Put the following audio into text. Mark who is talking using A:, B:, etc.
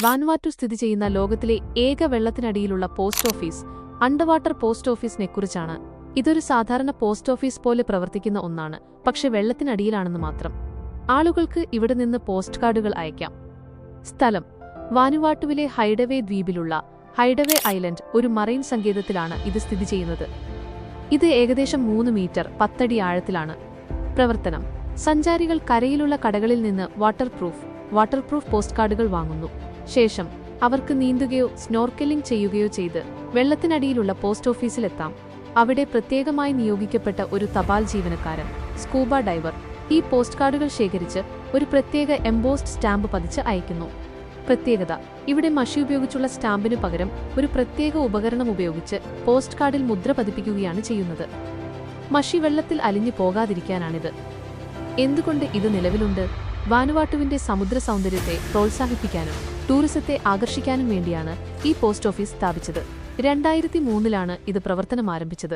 A: വാനുവാറ്റു സ്ഥിതി ചെയ്യുന്ന ലോകത്തിലെ ഏക വെള്ളത്തിനടിയിലുള്ള പോസ്റ്റ് ഓഫീസ് അണ്ടർവാട്ടർ പോസ്റ്റ് ഓഫീസിനെക്കുറിച്ചാണ്. ഇതൊരു സാധാരണ പോസ്റ്റ് ഓഫീസ് പോലെ പ്രവർത്തിക്കുന്ന ഒന്നാണ്, പക്ഷെ വെള്ളത്തിനടിയിലാണെന്ന് മാത്രം. ആളുകൾക്ക് ഇവിടെ നിന്ന് പോസ്റ്റ് കാർഡുകൾ അയക്കാം. സ്ഥലം: വാനുവാട്ടുവിലെ ഹൈഡവേ ദ്വീപിലുള്ള ഹൈഡവേ ഐലൻഡ് ഒരു മറൈൻ സങ്കേതത്തിലാണ് ഇത് സ്ഥിതി ചെയ്യുന്നത്. ഇത് ഏകദേശം 3 മീറ്റർ 10 അടി ആഴത്തിലാണ്. പ്രവർത്തനം: സഞ്ചാരികൾ കരയിലുള്ള കടകളിൽ നിന്ന് വാട്ടർപ്രൂഫ് പോസ്റ്റ് കാർഡുകൾ വാങ്ങുന്നു. ശേഷം അവർക്ക് നീന്തുകയോ സ്നോർക്കെലിംഗ് ചെയ്യുകയോ ചെയ്ത് വെള്ളത്തിനടിയിലുള്ള പോസ്റ്റ് ഓഫീസിലെത്താം. അവിടെ പ്രത്യേകമായി നിയോഗിക്കപ്പെട്ട ഒരു തപാൽ ജീവനക്കാരൻ, സ്കൂബ ഡൈവർ, ഈ പോസ്റ്റ് കാർഡുകൾ ശേഖരിച്ച് ഒരു പ്രത്യേക എംബോസ്ഡ് സ്റ്റാമ്പ് പതിച്ച് അയക്കുന്നു. പ്രത്യേകത: ഇവിടെ മഷി ഉപയോഗിച്ചുള്ള സ്റ്റാമ്പിനു പകരം ഒരു പ്രത്യേക ഉപകരണം ഉപയോഗിച്ച് പോസ്റ്റ് കാർഡിൽ മുദ്ര പതിപ്പിക്കുകയാണ് ചെയ്യുന്നത്. മഷി വെള്ളത്തിൽ അലിഞ്ഞു പോകാതിരിക്കാനാണിത്. എന്തുകൊണ്ട് ഇത് നിലവിലുണ്ട്? വാനുവാട്ടുവിന്റെ സമുദ്ര സൗന്ദര്യത്തെ പ്രോത്സാഹിപ്പിക്കാനും ടൂറിസത്തെ ആകർഷിക്കാനും വേണ്ടിയാണ് ഈ പോസ്റ്റ് ഓഫീസ് സ്ഥാപിച്ചത്. 2003-ലാണ് ഇത് പ്രവർത്തനം ആരംഭിച്ചത്.